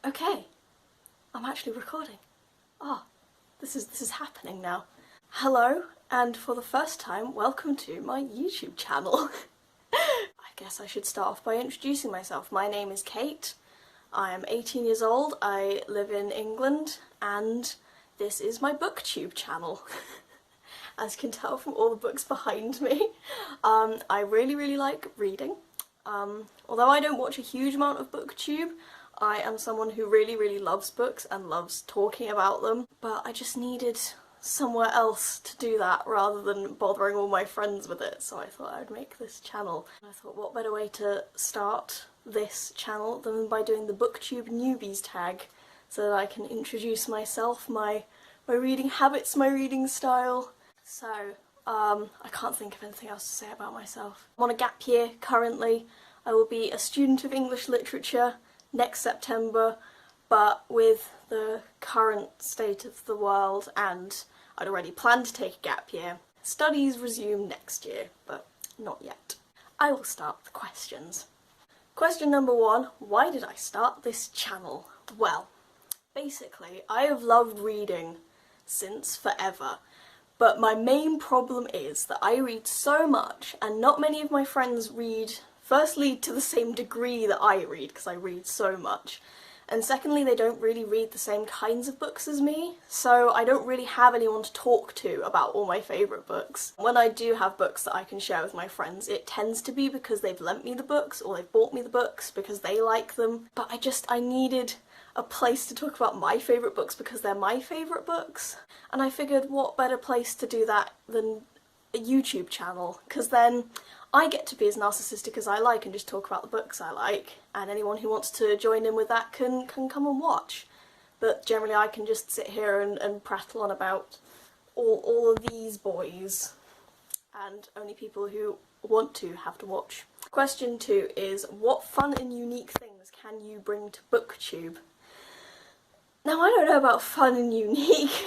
Okay, I'm actually recording. Oh, this is happening now. Hello, and for the first time, welcome to my YouTube channel. I guess I should start off by introducing myself. My name is Kate. I am 18 years old, I live in England, and this is my Booktube channel. As you can tell from all the books behind me. I really like reading. Although I don't watch a huge amount of Booktube, I am someone who really loves books and loves talking about them, but I just needed somewhere else to do that rather than bothering all my friends with it, so I thought I'd make this channel. And I thought, what better way to start this channel than by doing the Booktube Newbie Tag, so that I can introduce myself, my reading habits, my reading style. So, I can't think of anything else to say about myself. I'm on a gap year currently. I will be a student of English literature next September, but with the current state of the world, and I'd already planned to take a gap year, studies resume next year, but not yet. I will start with the questions. Question number one, why did I start this channel? Well, basically, I have loved reading since forever, but my main problem is that I read so much, and not many of my friends read, firstly to the same degree that I read, because I read so much, and secondly they don't really read the same kinds of books as me, so I don't really have anyone to talk to about all my favourite books. When I do have books that I can share with my friends, it tends to be because they've lent me the books, or they've bought me the books because they like them, but I needed a place to talk about my favourite books because they're my favourite books, and I figured what better place to do that than a YouTube channel, because then I get to be as narcissistic as I like and just talk about the books I like, and anyone who wants to join in with that can come and watch. But generally I can just sit here and prattle on about all of these boys, and only people who want to have to watch. Question 2 is, what fun and unique things can you bring to Booktube? Now, I don't know about fun and unique,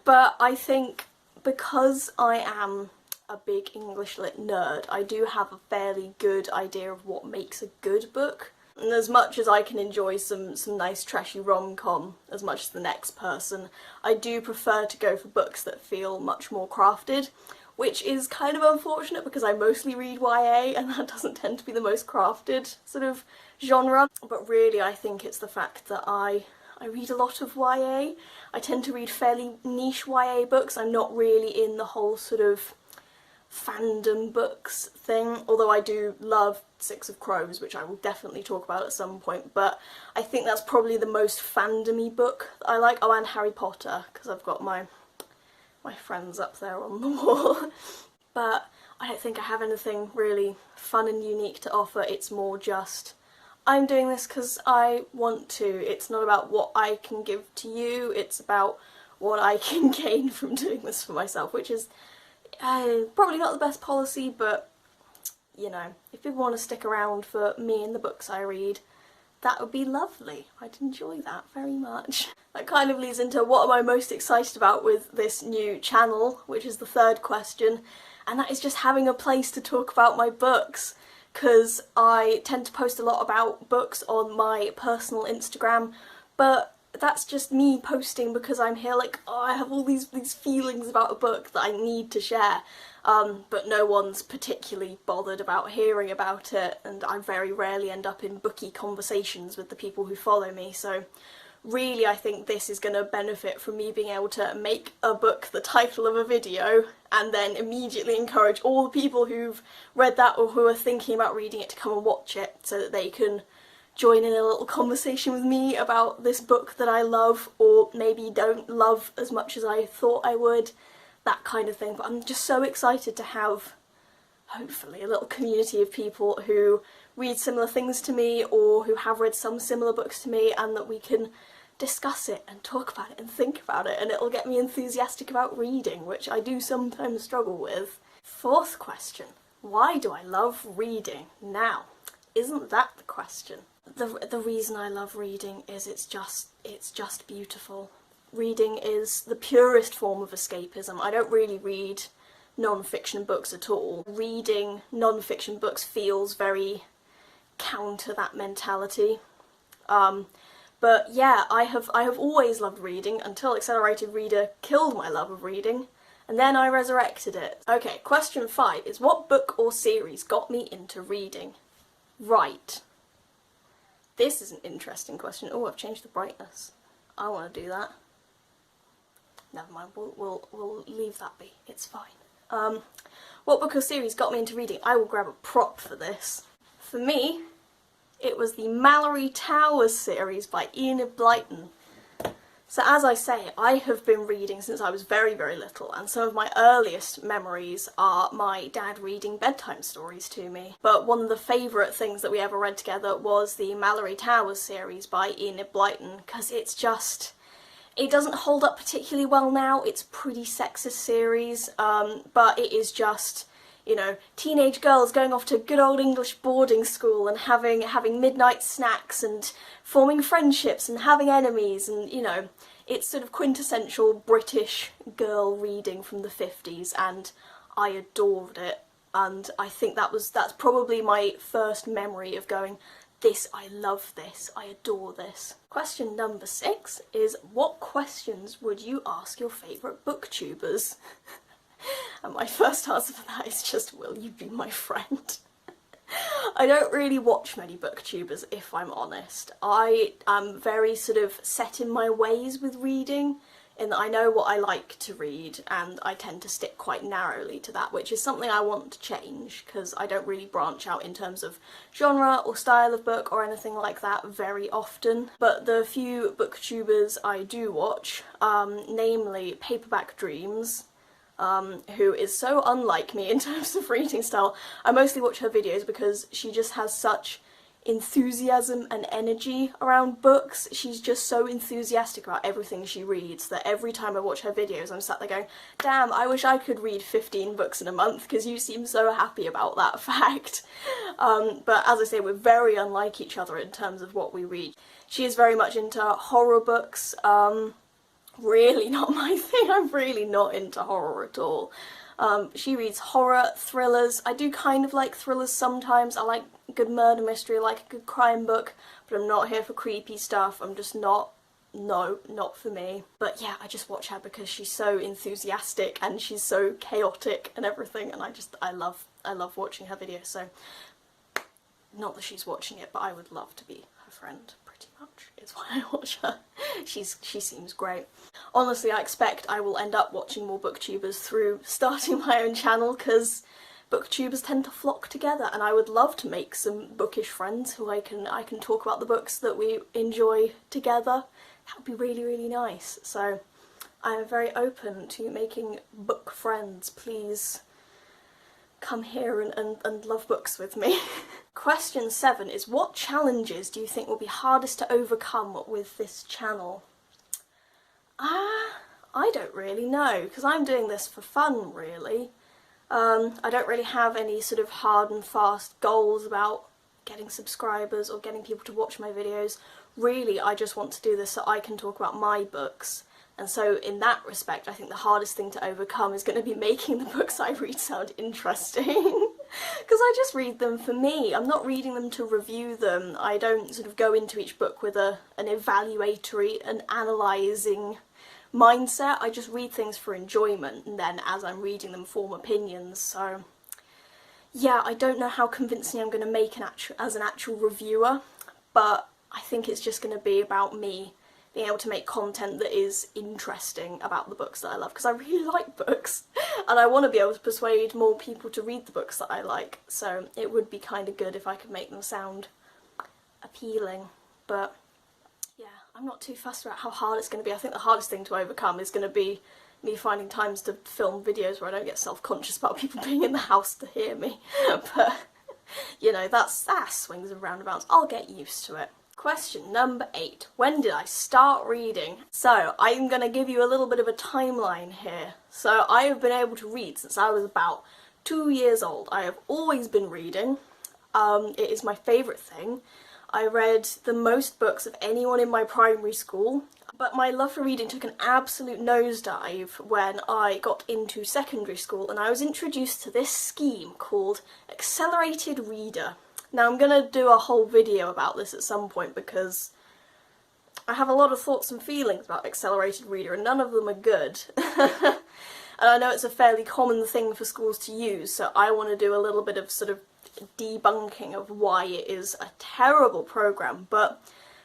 but I think because I am a big English lit nerd, I do have a fairly good idea of what makes a good book. And as much as I can enjoy some nice trashy rom-com as much as the next person, I do prefer to go for books that feel much more crafted, which is kind of unfortunate because I mostly read YA and that doesn't tend to be the most crafted sort of genre. But really I think it's the fact that I read a lot of YA. I tend to read fairly niche YA books. I'm not really in the whole sort of fandom books thing, although I do love Six of Crows, which I will definitely talk about at some point, but I think that's probably the most fandom-y book that I like. Oh, and Harry Potter, because I've got my friends up there on the wall. But I don't think I have anything really fun and unique to offer. It's more just, I'm doing this because I want to. It's not about what I can give to you, it's about what I can gain from doing this for myself, which is probably not the best policy, but you know, if people want to stick around for me and the books I read, that would be lovely. I'd enjoy that very much. That kind of leads into what am I most excited about with this new channel, which is the third question, and that is just having a place to talk about my books, because I tend to post a lot about books on my personal Instagram, but that's just me posting because I'm here like, oh, I have all these feelings about a book that I need to share, but no one's particularly bothered about hearing about it, and I very rarely end up in booky conversations with the people who follow me, so really I think this is going to benefit from me being able to make a book the title of a video and then immediately encourage all the people who've read that or who are thinking about reading it to come and watch it, so that they can join in a little conversation with me about this book that I love, or maybe don't love as much as I thought I would, that kind of thing. But I'm just so excited to have, hopefully, a little community of people who read similar things to me, or who have read some similar books to me, and that we can discuss it and talk about it and think about it, and it'll get me enthusiastic about reading, which I do sometimes struggle with. Fourth question, why do I love reading? Now, isn't that the question? The reason I love reading is it's just beautiful. Reading is the purest form of escapism. I don't really read non-fiction books at all. Reading non-fiction books feels very counter that mentality. But yeah, I have always loved reading until Accelerated Reader killed my love of reading, and then I resurrected it. Okay, question 5 is what book or series got me into reading? Right. This is an interesting question. Oh, I've changed the brightness. I want to do that. Never mind, we'll leave that be. It's fine. What book or series got me into reading? I will grab a prop for this. For me, it was the Mallory Towers series by Enid Blyton. So as I say, I have been reading since I was very, very little, and some of my earliest memories are my dad reading bedtime stories to me. But one of the favourite things that we ever read together was the Mallory Towers series by Enid Blyton, because it's just... it doesn't hold up particularly well now. It's a pretty sexist series, but it is just, you know, teenage girls going off to good old English boarding school and having midnight snacks and forming friendships and having enemies, and, you know, it's sort of quintessential British girl reading from the 50s, and I adored it. And I think that's probably my first memory of going, I love this, I adore this. Question number 6 is, what questions would you ask your favourite booktubers? And my first answer for that is just, will you be my friend? I don't really watch many booktubers, if I'm honest. I am very sort of set in my ways with reading, in that I know what I like to read, and I tend to stick quite narrowly to that, which is something I want to change, because I don't really branch out in terms of genre or style of book or anything like that very often. But the few booktubers I do watch, namely Paperback Dreams, who is so unlike me in terms of reading style. I mostly watch her videos because she just has such enthusiasm and energy around books. She's just so enthusiastic about everything she reads that every time I watch her videos I'm sat there going, damn, I wish I could read 15 books in a month because you seem so happy about that fact. But as I say, we're very unlike each other in terms of what we read. She is very much into horror books. Really not my thing. I'm really not into horror at all. She reads horror, thrillers. I do kind of like thrillers sometimes. I like a good murder mystery, I like a good crime book, but I'm not here for creepy stuff. I'm just not, no, not for me. But yeah, I just watch her because she's so enthusiastic and she's so chaotic and everything, and I love watching her videos. So, not that she's watching it, but I would love to be her friend. Pretty much is why I watch her. She seems great. Honestly, I expect I will end up watching more booktubers through starting my own channel, because booktubers tend to flock together, and I would love to make some bookish friends who I can talk about the books that we enjoy together. That would be really, really nice. So I am very open to making book friends. Please come here and love books with me. Question 7 is, what challenges do you think will be hardest to overcome with this channel? I don't really know, because I'm doing this for fun, really. I don't really have any sort of hard and fast goals about getting subscribers or getting people to watch my videos. Really, I just want to do this so I can talk about my books. And so in that respect, I think the hardest thing to overcome is going to be making the books I read sound interesting. Because I just read them for me. I'm not reading them to review them. I don't sort of go into each book with an evaluatory and analysing mindset. I just read things for enjoyment, and then as I'm reading them form opinions. So yeah, I don't know how convincing I'm going to make as an actual reviewer, but I think it's just going to be about me being able to make content that is interesting about the books that I love, because I really like books and I want to be able to persuade more people to read the books that I like, so it would be kind of good if I could make them sound appealing. But yeah, I'm not too fussed about how hard it's going to be. I think the hardest thing to overcome is going to be me finding times to film videos where I don't get self-conscious about people being in the house to hear me. But, you know, that swings and roundabouts. I'll get used to it. Question number 8. When did I start reading? So, I'm going to give you a little bit of a timeline here. So, I have been able to read since I was about 2 years old. I have always been reading. It is my favourite thing. I read the most books of anyone in my primary school, but my love for reading took an absolute nosedive when I got into secondary school and I was introduced to this scheme called Accelerated Reader. Now I'm going to do a whole video about this at some point because I have a lot of thoughts and feelings about Accelerated Reader, and none of them are good. And I know it's a fairly common thing for schools to use, so I want to do a little bit of sort of debunking of why it is a terrible program. But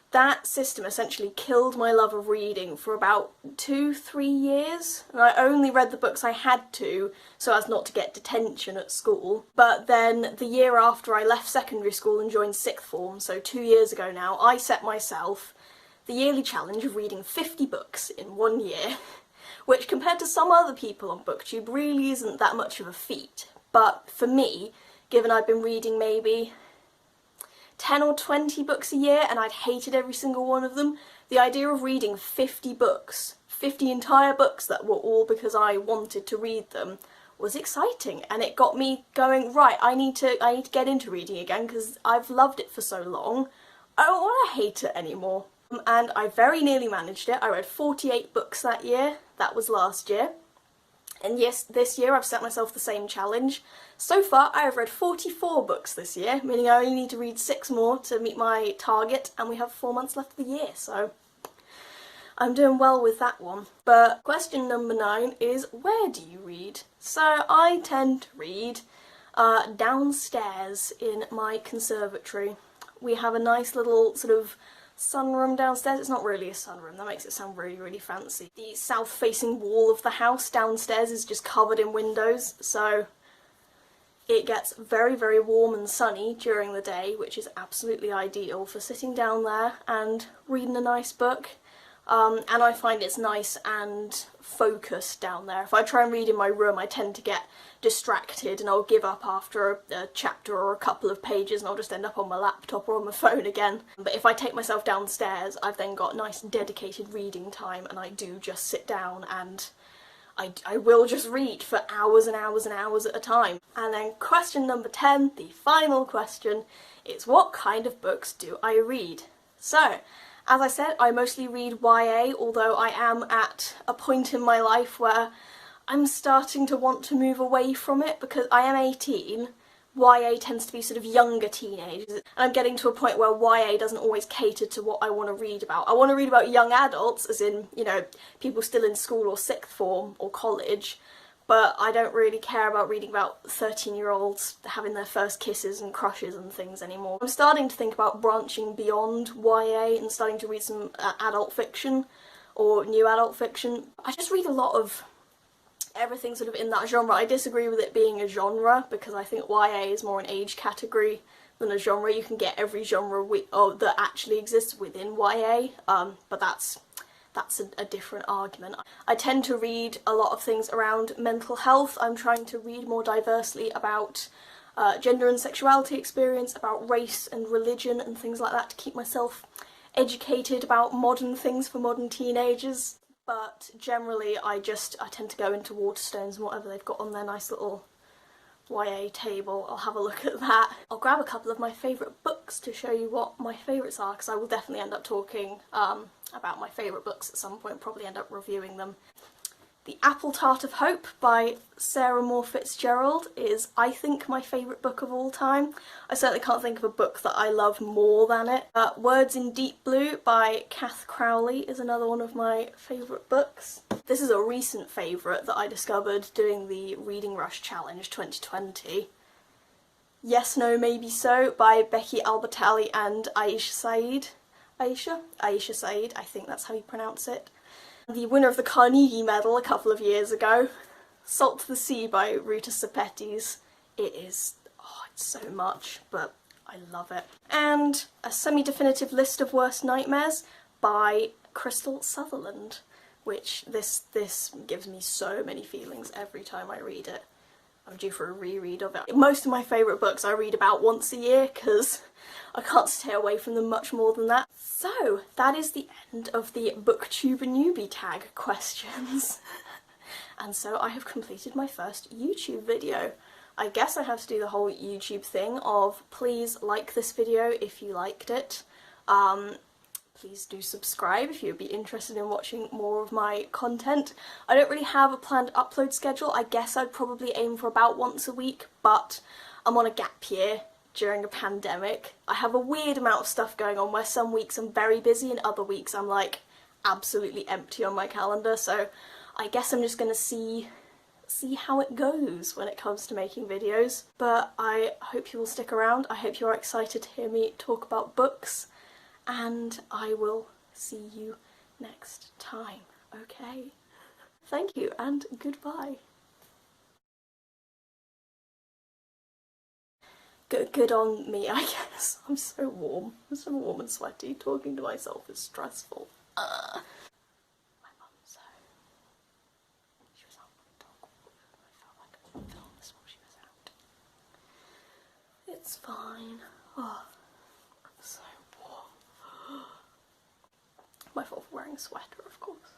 that system essentially killed my love of reading for about 2-3 years, and I only read the books I had to so as not to get detention at school. But then the year after I left secondary school and joined sixth form, so 2 years ago now, I set myself the yearly challenge of reading 50 books in 1 year, which compared to some other people on Booktube really isn't that much of a feat. But for me, given I've been reading maybe 10 or 20 books a year and I'd hated every single one of them, the idea of reading 50 books, 50 entire books that were all because I wanted to read them, was exciting, and it got me going, right, I need to get into reading again because I've loved it for so long. I don't want to hate it anymore. And I very nearly managed it. I read 48 books that year. That was last year. And yes, this year I've set myself the same challenge. So far I have read 44 books this year, meaning I only need to read 6 more to meet my target, and we have 4 months left of the year, so I'm doing well with that one. But question number 9 is, where do you read? So I tend to read downstairs in my conservatory. We have a nice little sort of sunroom downstairs. It's not really a sunroom, that makes it sound really, really fancy. The south-facing wall of the house downstairs is just covered in windows, so it gets very, very warm and sunny during the day, which is absolutely ideal for sitting down there and reading a nice book. And I find it's nice and focused down there. If I try and read in my room, I tend to get distracted and I'll give up after a chapter or a couple of pages and I'll just end up on my laptop or on my phone again. But if I take myself downstairs, I've then got nice dedicated reading time, and I do just sit down and I will just read for hours and hours and hours at a time. And then question number 10, the final question, is what kind of books do I read? So, as I said, I mostly read YA, although I am at a point in my life where I'm starting to want to move away from it because I am 18. YA tends to be sort of younger teenagers, and I'm getting to a point where YA doesn't always cater to what I want to read about. I want to read about young adults, as in, you know, people still in school or sixth form or college, but I don't really care about reading about 13-year-olds having their first kisses and crushes and things anymore. I'm starting to think about branching beyond YA and starting to read some adult fiction or new adult fiction. I just read a lot of everything sort of in that genre. I disagree with it being a genre because I think YA is more an age category than a genre. You can get every genre that actually exists within YA, but that's a different argument. I tend to read a lot of things around mental health. I'm trying to read more diversely about gender and sexuality experience, about race and religion and things like that, to keep myself educated about modern things for modern teenagers. But generally I tend to go into Waterstones and whatever they've got on their nice little YA table. I'll have a look at that. I'll grab a couple of my favourite books to show you what my favourites are, because I will definitely end up talking about my favourite books at some point, probably end up reviewing them. The Apple Tart of Hope by Sarah Moore Fitzgerald is, I think, my favourite book of all time. I certainly can't think of a book that I love more than it. Words in Deep Blue by Kath Crowley is another one of my favourite books. This is a recent favourite that I discovered doing the Reading Rush Challenge 2020. Yes, No, Maybe So by Becky Albertalli and Aisha Said. Aisha Said, I think that's how you pronounce it. The winner of the Carnegie Medal a couple of years ago, Salt to the Sea by Ruta Sepetys. It is, oh, it's so much, but I love it. And a semi-definitive list of worst nightmares by Crystal Sutherland, which this gives me so many feelings every time I read it. I'm due for a reread of it. Most of my favourite books I read about once a year because I can't stay away from them much more than that. So, that is the end of the Booktube Newbie Tag questions. And so I have completed my first YouTube video. I guess I have to do the whole YouTube thing of please like this video if you liked it. Please do subscribe if you'd be interested in watching more of my content. I don't really have a planned upload schedule. I guess I'd probably aim for about once a week, but I'm on a gap year during a pandemic. I have a weird amount of stuff going on where some weeks I'm very busy and other weeks I'm like absolutely empty on my calendar, so I guess I'm just gonna see how it goes when it comes to making videos. But I hope you will stick around. I hope you're excited to hear me talk about books, and I will see you next time, okay? Thank you and goodbye. Good on me, I guess. I'm so warm. I'm so warm and sweaty. Talking to myself is stressful. My mum's home. She was out on a dog walk. I felt like I could film this while she was out. It's fine. Oh, I'm so warm. My fault for wearing a sweater, of course.